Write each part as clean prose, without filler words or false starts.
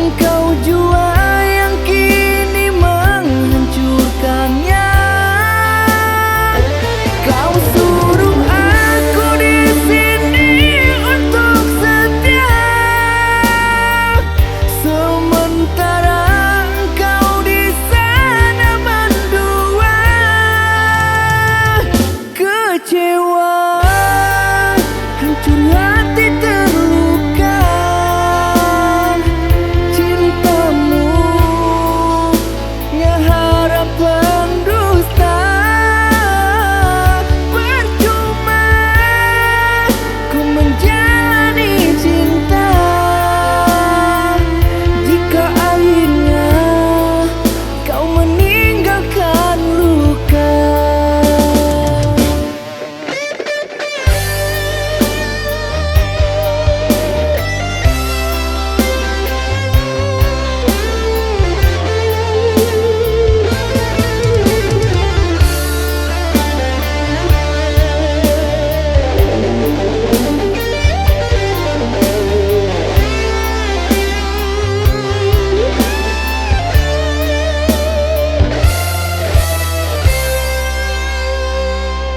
Engkau jua yang kini menghancurkannya. Kau suruh aku di sini untuk setia, sementara engkau di sana mendua. Kecewa, hancur hati terluka. Cintamu ya harapan dusta. Percuma ku menjalani cinta jika akhirnya kau meninggalkan luka.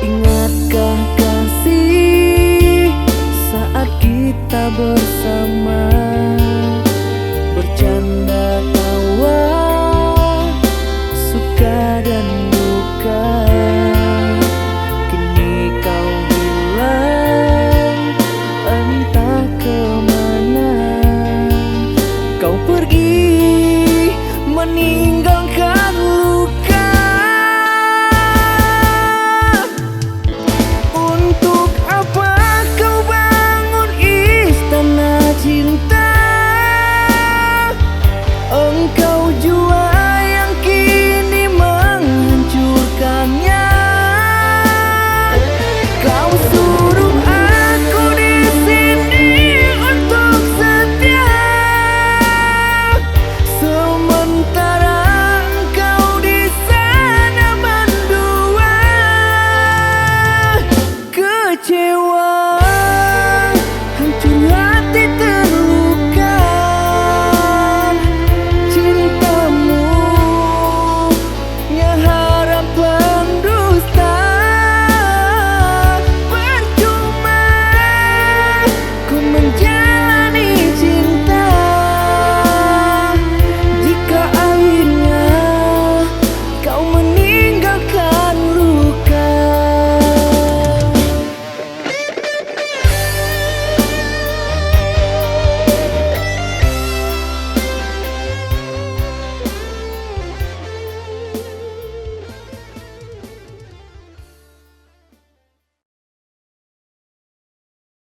Ingatkah kasih saat kita bersama, bercanda tawa, suka dan duka. Kini kau hilang entah kemana. Kau pergi meninggalkan